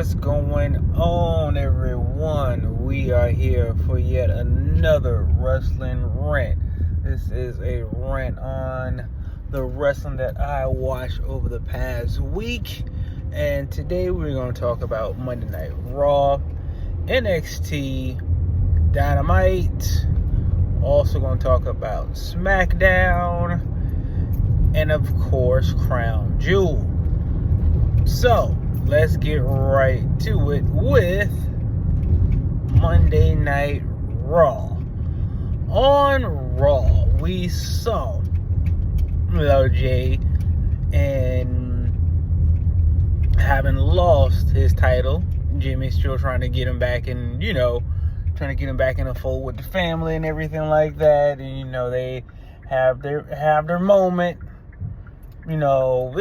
What's going on, everyone? We are here for yet another wrestling rant. This is a rant on the wrestling that I watched over the past week. And today we're going to talk about Monday Night Raw, NXT, Dynamite. Also going to talk about SmackDown, and of course, Crown Jewel. So, let's get right to it with Monday Night Raw. On Raw, we saw LJ and having lost his title, Jimmy's still trying to get him back in, trying to get him back in the fold with the family and everything like that. And, they have their moment. We all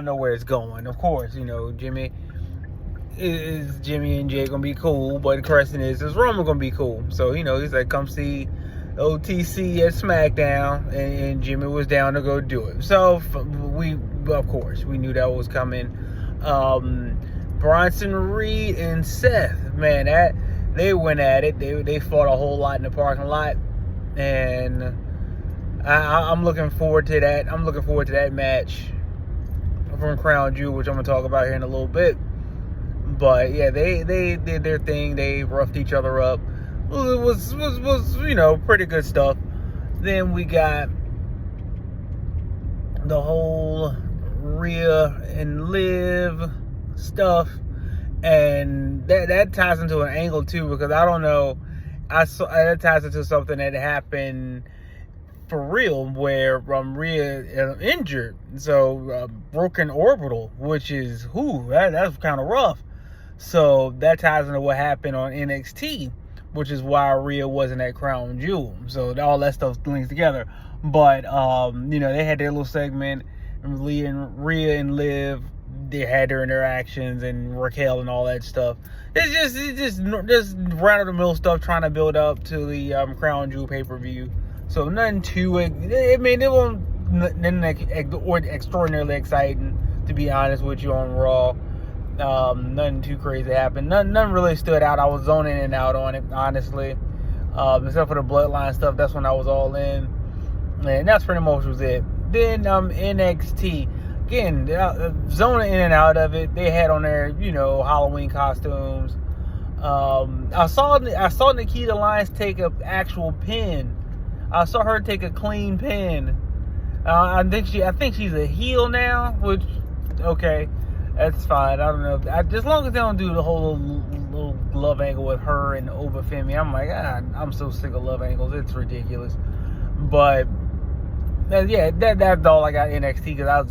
know where it's going. Of course, Jimmy and Jay gonna be cool, but the question is Roman gonna be cool? So, he's like, come see OTC at SmackDown, and Jimmy was down to go do it. So we knew that was coming. Bronson Reed and Seth, man, that they went at it. They fought a whole lot in the parking lot, and I'm looking forward to that. I'm looking forward to that match from Crown Jewel, which I'm gonna talk about here in a little bit. But yeah, they did their thing. They roughed each other up. It was pretty good stuff. Then we got the whole Rhea and Liv stuff, and that ties into an angle too, because I don't know. That ties into something that happened for real, where Rhea injured, so broken orbital, which is that's kind of rough. So that ties into what happened on NXT, which is why Rhea wasn't at Crown Jewel. So all that stuff links together. But they had their little segment, and Rhea and Liv, they had their interactions, and Raquel and all that stuff. It's just run of the mill stuff, trying to build up to the Crown Jewel pay-per-view. So nothing too, it wasn't extraordinarily exciting, to be honest with you, on Raw. Nothing too crazy happened. Nothing really stood out. I was zoning in and out on it, honestly. Except for the Bloodline stuff, that's when I was all in. And that's pretty much was it. Then NXT, again, zoning in and out of it. They had on their, Halloween costumes. I saw Nikita Lyons take an actual pin. I saw her take a clean pin. I think she's a heel now, which, okay, that's fine. I don't know. As long as they don't do the whole little love angle with her and Obafemi, I'm like, I'm so sick of love angles. It's ridiculous. But that's all I got NXT, because I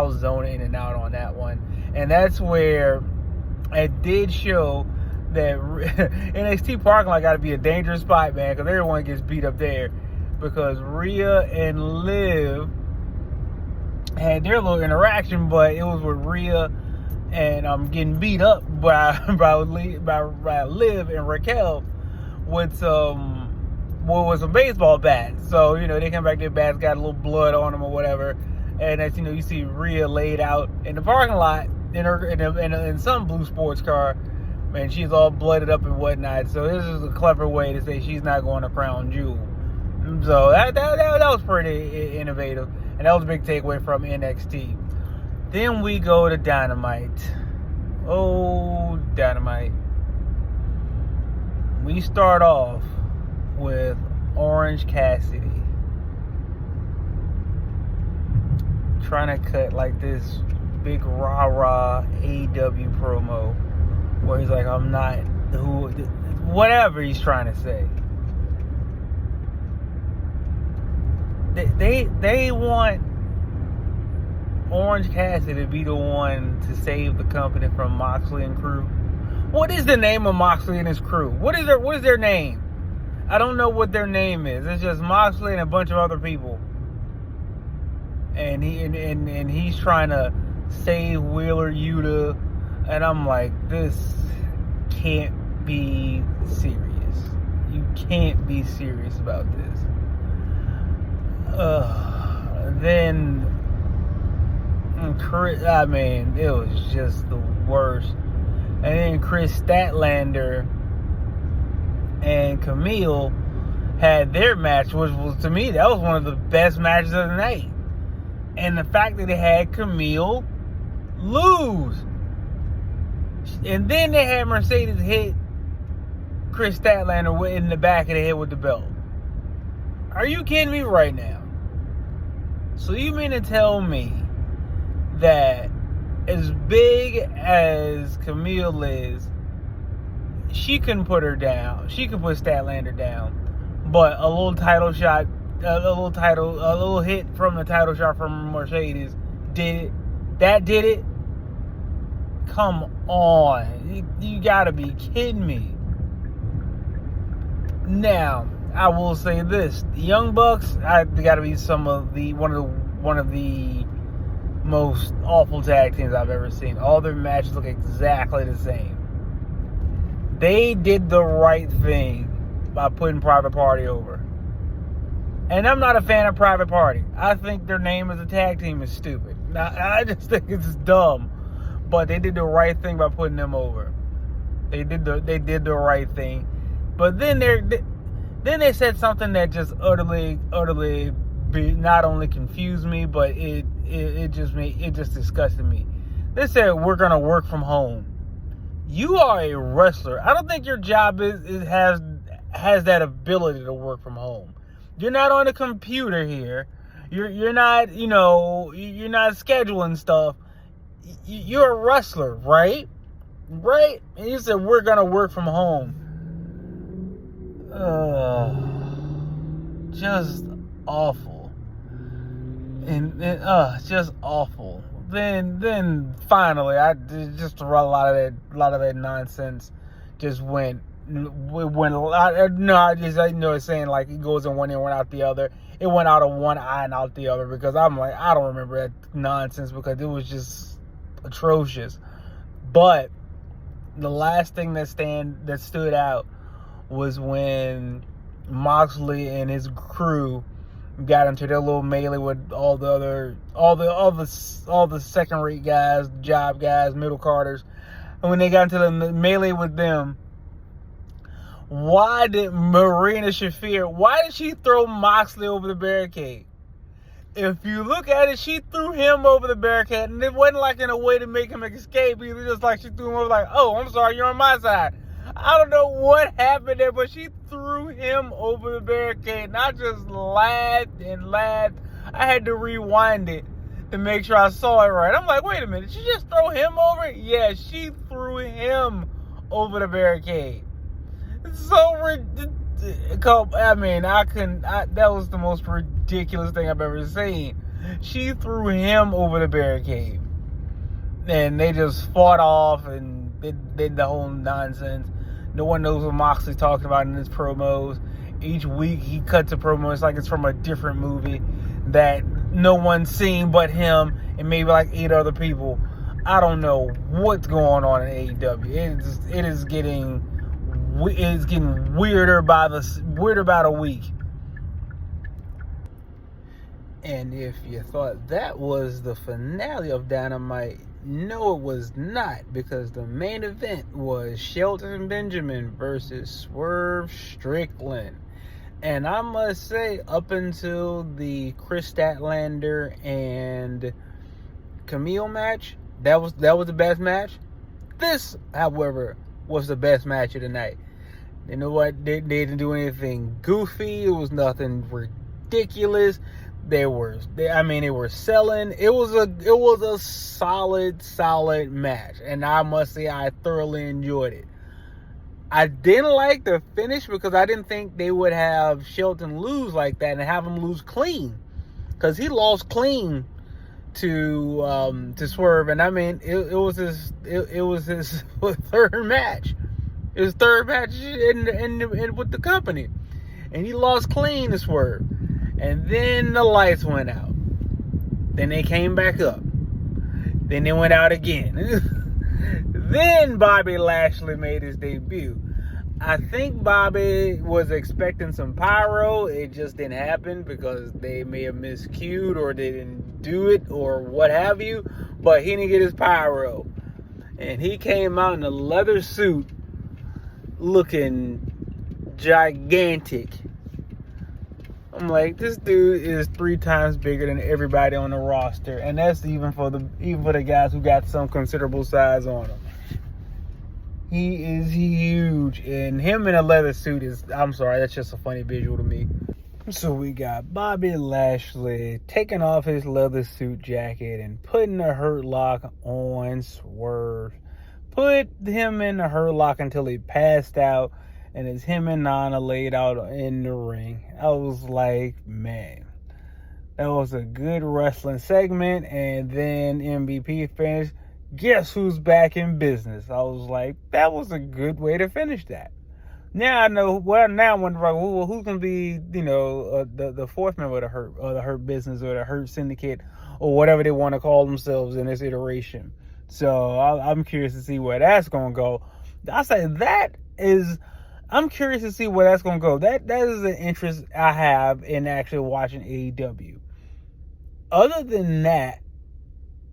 was zoning in and out on that one, and that's where it did show that NXT parking lot got to be a dangerous spot, man, because everyone gets beat up there. Because Rhea and Liv had their little interaction, but it was with Rhea and getting beat up by Liv and Raquel with some baseball bats. So they come back, their bats got a little blood on them or whatever, and as you see Rhea laid out in the parking lot in some blue sports car, man, she's all blooded up and whatnot. So this is a clever way to say she's not going to Crown Jewel. So that was pretty innovative, and that was a big takeaway from NXT. Then we go to Dynamite. Oh, Dynamite. We start off with Orange Cassidy trying to cut like this big rah-rah AEW promo where he's like, I'm not who, whatever he's trying to say. They want Orange Cassidy to be the one to save the company from Moxley and crew. What is the name of Moxley and his crew? What is their name? I don't know what their name is. It's just Moxley and a bunch of other people. And he's trying to save Wheeler Yuta, and I'm like, this can't be serious. You can't be serious about this. Then I mean, it was just the worst. And then Chris Statlander and Camille had their match, which was, to me, that was one of the best matches of the night. And the fact that they had Camille lose. And then they had Mercedes hit Chris Statlander in the back of the head with the belt. Are you kidding me right now? So you mean to tell me that as big as Camille is, she couldn't put her down. She could put Statlander down. But a little title shot, a little hit from the title shot from Mercedes did it. That did it? Come on. You gotta be kidding me. Now, I will say this: the Young Bucks, they gotta be one of the most awful tag teams I've ever seen. All their matches look exactly the same. They did the right thing by putting Private Party over. And I'm not a fan of Private Party. I think their name as a tag team is stupid. I just think it's dumb. But they did the right thing by putting them over. They did the right thing. But then they said something that just utterly not only confused me, but it just disgusted me. They said we're gonna work from home. You are a wrestler. I don't think your job has that ability to work from home. You're not on a computer here. You're not you're not scheduling stuff. You're a wrestler, right? Right? And you said we're gonna work from home. Just awful. And just awful. Then finally, a lot of that nonsense just went. It's saying like it goes in one ear, one out the other. It went out of one eye and out the other, because I'm like, I don't remember that nonsense because it was just atrocious. But the last thing that stood out was when Moxley and his crew got into their little melee with all the second-rate guys, job guys, middle carders. And when they got into the melee with them, why did Marina Shafir, why did she throw Moxley over the barricade? If you look at it, she threw him over the barricade, and it wasn't like in a way to make him escape. It was just like she threw him over like, oh, I'm sorry, you're on my side. I don't know what happened there, but she threw him over the barricade, and I just laughed and laughed. I had to rewind it to make sure I saw it right. I'm like, wait a minute, did she just throw him over? Yeah, she threw him over the barricade. So ridiculous. I mean, that was the most ridiculous thing I've ever seen. She threw him over the barricade. And they just fought off and did the whole nonsense. No one knows what Moxley's talking about in his promos. Each week he cuts a promo. It's like it's from a different movie that no one's seen but him and maybe like 8 other people. I don't know what's going on in AEW. It is getting weirder by the week. And if you thought that was the finale of Dynamite, no, it was not, because the main event was Shelton Benjamin versus Swerve Strickland. And I must say, up until the Chris Statlander and Camille match, that was the best match. This, however, was the best match of the night. You know what? They didn't do anything goofy. It was nothing ridiculous. They were selling. It was a solid match, and I must say I thoroughly enjoyed it. I didn't like the finish because I didn't think they would have Shelton lose like that and have him lose clean, because he lost clean to Swerve, and I mean it was his third match. His third match in with the company, and he lost clean to Swerve. And then the lights went out. Then they came back up. Then they went out again. Then Bobby Lashley made his debut. I think Bobby was expecting some pyro. It just didn't happen because they may have miscued or they didn't do it or what have you. But he didn't get his pyro. And he came out in a leather suit looking gigantic. I'm like, this dude is 3 times bigger than everybody on the roster. And that's even for the guys who got some considerable size on them. He is huge, and him in a leather suit is, I'm sorry, that's just a funny visual to me. So we got Bobby Lashley taking off his leather suit jacket and putting a hurt lock on Swerve. Put him in the hurt lock until he passed out, and it's him and Nana laid out in the ring. I was like, man, that was a good wrestling segment, and then MVP finished. Guess who's back in business? I was like, that was a good way to finish that. Now I know. Well, now I'm wondering, well, who's gonna be, the fourth member of the Hurt Business or the Hurt Syndicate or whatever they want to call themselves in this iteration. So I'm curious to see where that's gonna go. I say I'm curious to see where that's gonna go. That is an interest I have in actually watching AEW. Other than that.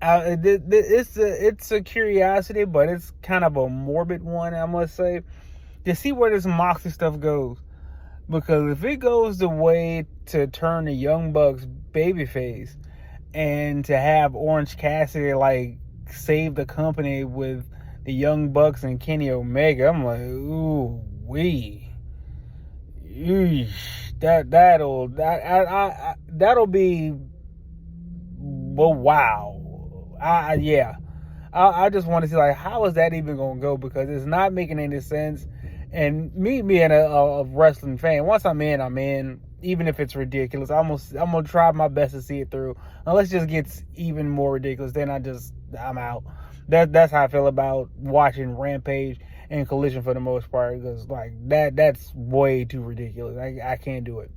It's a curiosity, but it's kind of a morbid one, I must say, to see where this Moxley stuff goes. Because if it goes the way to turn the Young Bucks babyface and to have Orange Cassidy like save the company with the Young Bucks and Kenny Omega, I'm like, ooh wee, that'll be, well, wow. I just want to see, like, how is that even going to go? Because it's not making any sense. And me being a wrestling fan, once I'm in, even if it's ridiculous. I'm going to try my best to see it through. Unless it just gets even more ridiculous, then I'm out. That's how I feel about watching Rampage and Collision for the most part. Because, like, that's way too ridiculous. I can't do it.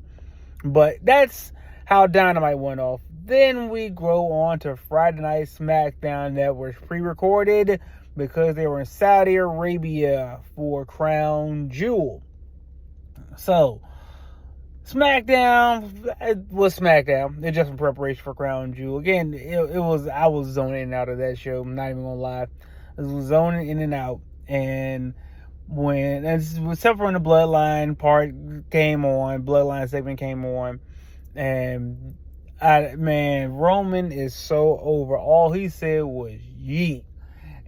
But that's how Dynamite went off. Then we go on to Friday Night SmackDown that was pre-recorded because they were in Saudi Arabia for Crown Jewel. So, SmackDown was SmackDown. It's just in preparation for Crown Jewel. Again, I was zoning in and out of that show. I'm not even gonna lie. I was zoning in and out. And except for when the Bloodline part came on, Bloodline segment came on, and Roman is so over. All he said was yeet.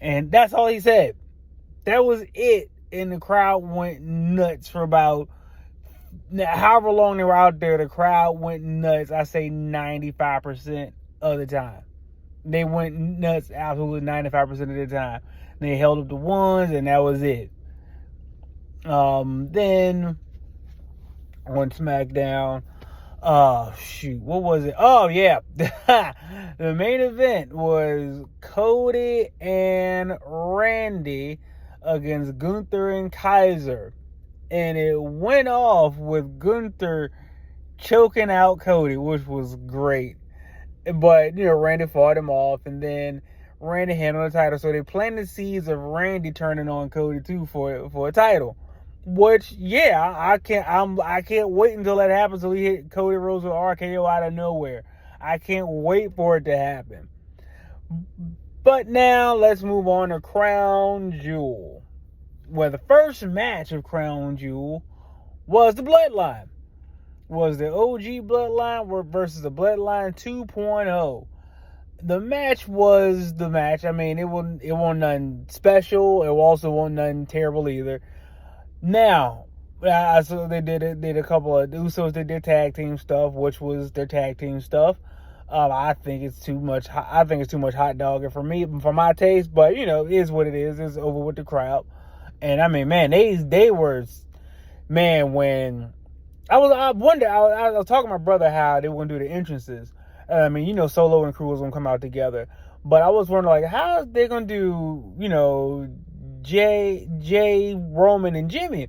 And that's all he said. That was it. And the crowd went nuts for about, however long they were out there, the crowd went nuts. I say 95% of the time. They went nuts absolutely 95% of the time. They held up the ones, and that was it. Then on SmackDown, what was it? Oh, yeah. The main event was Cody and Randy against Gunther and Kaiser. And it went off with Gunther choking out Cody, which was great. But, Randy fought him off, and then Randy handled the title. So they planted the seeds of Randy turning on Cody, too, for a title. Which, yeah, I can't wait until that happens, until he hit Cody Rhodes with RKO out of nowhere. I can't wait for it to happen. But now let's move on to Crown Jewel, where the first match of Crown Jewel was the Bloodline. Was the OG Bloodline versus the Bloodline 2.0. The match was the match. I mean, it wasn't nothing special. It also wasn't nothing terrible either. Now, so they did a couple of Usos. They did tag team stuff, which was their tag team stuff. I think it's too much. I think it's too much hot dog for me, for my taste. But it is what it is. It's over with the crowd. And I mean, man, they were, man. When I was talking to my brother how they were gonna do the entrances. I mean, Solo and Crew was gonna come out together. But I was wondering, like, how are they gonna do, Jay, Roman, and Jimmy,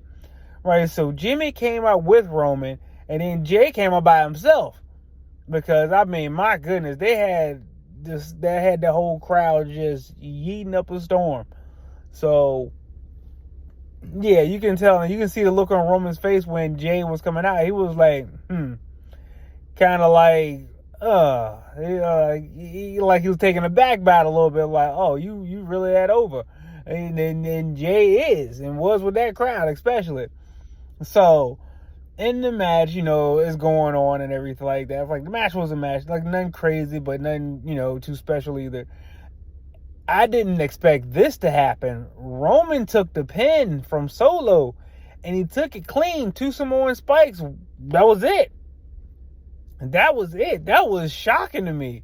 right? So Jimmy came out with Roman, and then Jay came out by himself, because I mean, my goodness, they had the whole crowd just yeeting up a storm. So yeah, you can tell, and you can see the look on Roman's face when Jay was coming out. He was like, kind of like, like he was taken aback by it a little bit, like, oh, you really that over, and Jay is and was with that crowd especially. So in the match, is going on and everything like that. Like, the match was a match, like nothing crazy, but nothing too special either. I didn't expect this to happen. Roman took the pin from Solo, and he took it clean. 2 Samoan spikes. That was it. That was shocking to me.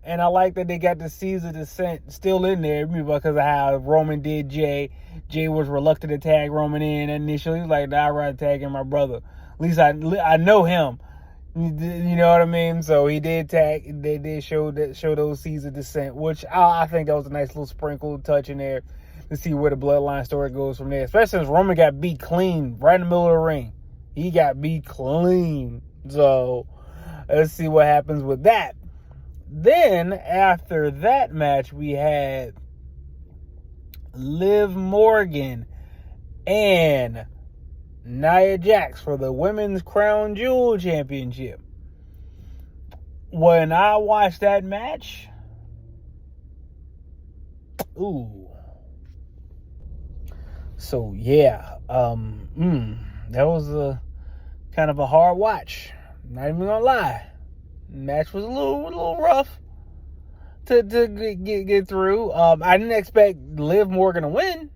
And I like that they got the Caesar descent still in there because of how Roman did Jay. Jay was reluctant to tag Roman in initially. He was like, nah, I'd rather tag in my brother. At least I know him. You know what I mean? So he did tag. They did show those Caesar descent, which I think that was a nice little sprinkle touch in there to see where the bloodline story goes from there. Especially since Roman got beat clean right in the middle of the ring. He got beat clean. So let's see what happens with that. Then, after that match, we had Liv Morgan and Nia Jax for the Women's Crown Jewel Championship. When I watched that match, So, yeah, that was a kind of a hard watch. Not even gonna lie. Match was a little rough to get through. I didn't expect Liv Morgan to win.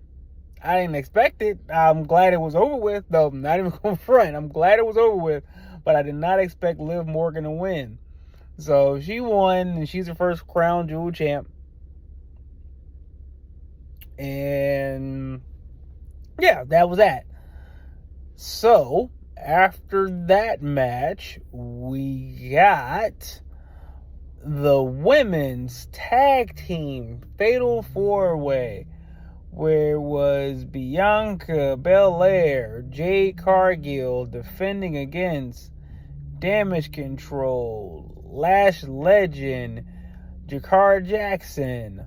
I didn't expect it. I'm glad it was over with, though. I'm not even going to front. I'm glad it was over with, but I did not expect Liv Morgan to win. So she won, and she's the first Crown Jewel champ. And yeah, that was that. So after that match, we got the women's tag team fatal 4-way, where it was Bianca Belair, Jade Cargill defending against Damage Control, Lash Legend, Jakar Jackson.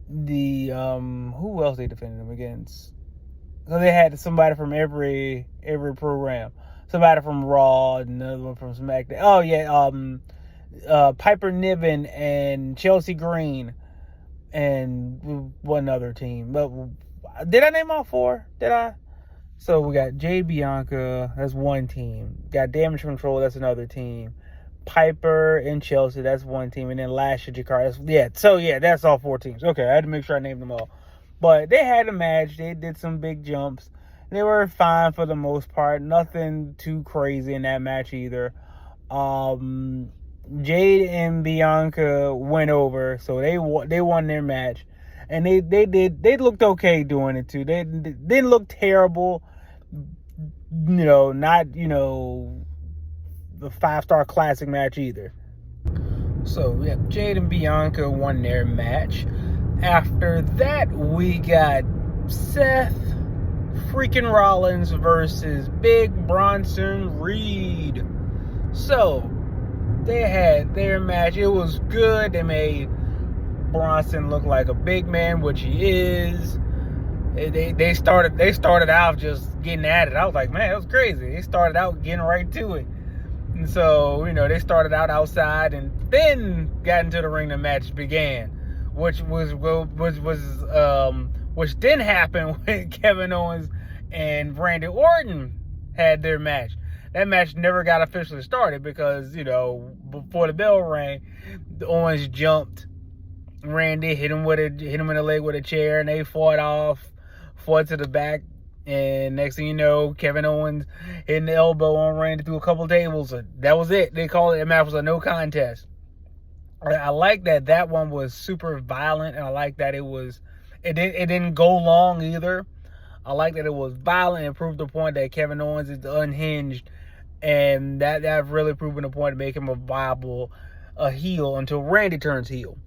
Who else they defended them against? So they had somebody from every program. Somebody from Raw, another one from SmackDown. Oh yeah, Piper Niven and Chelsea Green, and one other team. But did I name all 4? Did I? So we got Jade, Bianca, that's one team. Got Damage Control, that's another team. Piper and Chelsea, that's one team. And then Lash and Jakar, that's all 4 teams. Okay, I had to make sure I named them all. But they had a match. They did some big jumps. They were fine for the most part. Nothing too crazy in that match either. Jade and Bianca went over, so they won their match, and they looked okay doing it too. They didn't look terrible, not the 5-star classic match either. So yeah, Jade and Bianca won their match. After that, we got Seth freaking Rollins versus Big Bronson Reed. So they had their match. It was good. They made Bronson look like a big man, which he is. They started out just getting at it. I was like, man, it was crazy. They started out getting right to it. And so, they started out outside and then got into the ring. The match began, which didn't happen when Kevin Owens and Randy Orton had their match. That match never got officially started because, before the bell rang, Owens jumped Randy, hit him in the leg with a chair, and they fought to the back. And next thing you know, Kevin Owens hitting the elbow on Randy through a couple tables. That was it. They called it. The match was a no contest. I like that one was super violent, and I like that it didn't go long either. I like that it was violent and proved the point that Kevin Owens is unhinged, and that really proven the point to make him a heel until Randy turns heel.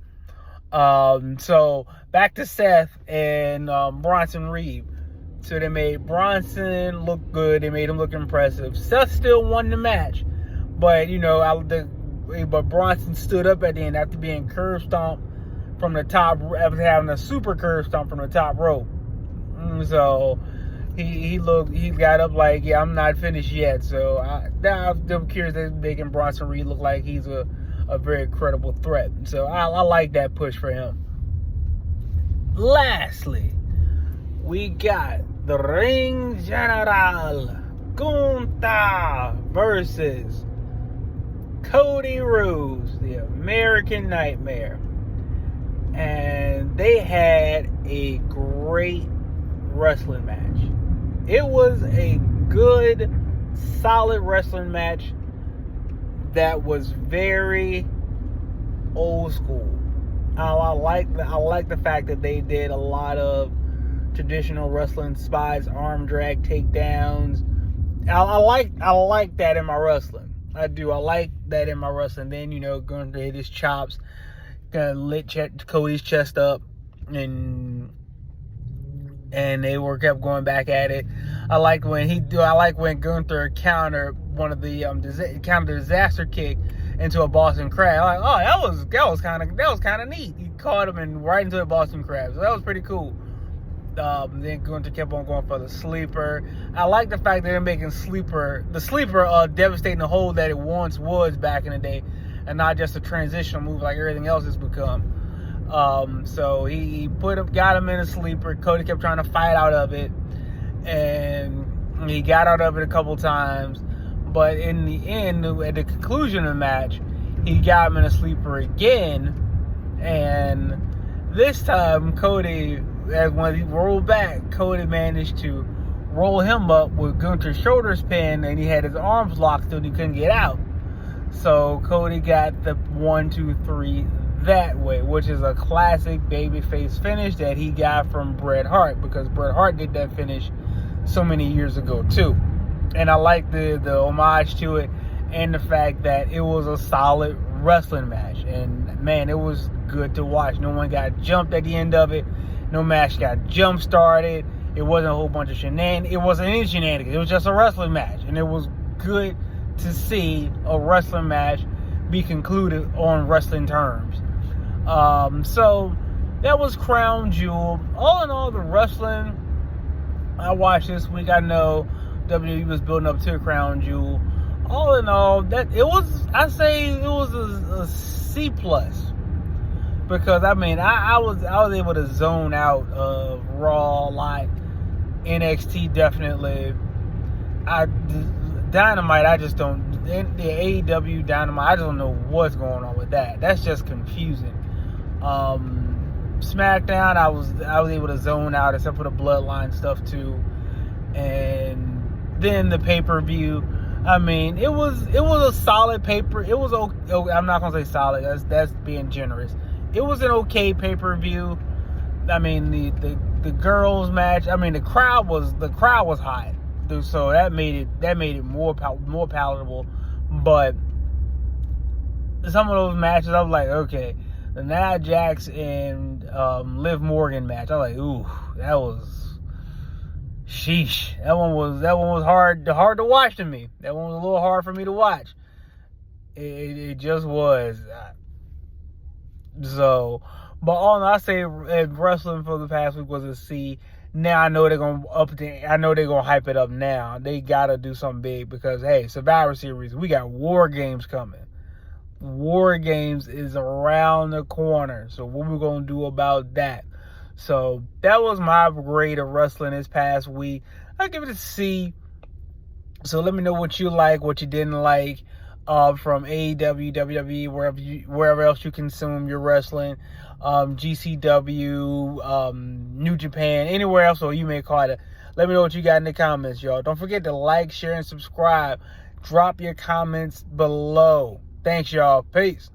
So back to Seth and Bronson Reed. So they made Bronson look good. They made him look impressive. Seth still won the match, but but Bronson stood up at the end after being curb stomped from the top, after having a super curb stomp from the top rope. So he got up like, yeah, I'm not finished yet. So I'm curious that making Bronson Reed look like he's a very credible threat. So I like that push for him. Lastly, we got the Ring General Gunther versus Cody Rhodes, the American Nightmare. And they had a great wrestling match. It was a good, solid wrestling match that was very old school. I like the fact that they did a lot of traditional wrestling spots, arm drag takedowns. I like that in my wrestling. I do. I like that in my wrestling. Then, going to hit his chops, kind of lit Cody's chest up, and they kept going back at it. I like when Gunther countered one of the counter disaster kick into a Boston Crab. I'm like, oh, that was kind of neat. He caught him and right into a Boston Crab. So that was pretty cool. Then Gunther kept on going for the sleeper. I like the fact that they're making the sleeper devastating the hole that it once was back in the day, and not just a transitional move like everything else has become. So he got him in a sleeper. Cody kept trying to fight out of it, and he got out of it a couple times. But in the end, at the conclusion of the match, he got him in a sleeper again, and this time Cody, when he rolled back, Cody managed to roll him up with Gunther's shoulders pinned, and he had his arms locked so he couldn't get out. So Cody got the 1, 2, 3 that way, which is a classic babyface finish that he got from Bret Hart, because Bret Hart did that finish so many years ago too. And I like the homage to it, and the fact that it was a solid wrestling match. And man, it was good to watch. No one got jumped at the end of it. No match got jump started. It wasn't a whole bunch of shenanigans. It wasn't any shenanigans. It was just a wrestling match, and it was good to see a wrestling match be concluded on wrestling terms. So that was Crown Jewel. All in all, the wrestling I watched this week, I know WWE was building up to a Crown Jewel. All in all, I'd say it was a C+. Because I was able to zone out of Raw, like NXT definitely. Dynamite, I just don't. The AEW Dynamite, I just don't know what's going on with that. That's just confusing. SmackDown, I was able to zone out, except for the Bloodline stuff too. And then the pay-per-view, it was a solid paper. It was okay. I'm not gonna say solid. That's being generous. It was an okay pay-per-view. The girls match. The crowd was hot, so that made it more palatable. But some of those matches, I was like, okay, the Nia Jax and Liv Morgan match, I was like, ooh, that was sheesh. That one was hard to watch to me. That one was a little hard for me to watch. It just was. So, but all in all, I say wrestling for the past week was a C. Now I know they're gonna hype it up now. They gotta do something big, because hey, Survivor Series, we got War Games coming. War Games is around the corner. So what we gonna do about that? So that was my grade of wrestling this past week. I give it a C. So let me know what you like, what you didn't like. From AEW, WWE, wherever else you consume your wrestling, GCW, New Japan, anywhere else, or you may call it. Let me know what you got in the comments, y'all. Don't forget to like, share, and subscribe. Drop your comments below. Thanks, y'all. Peace.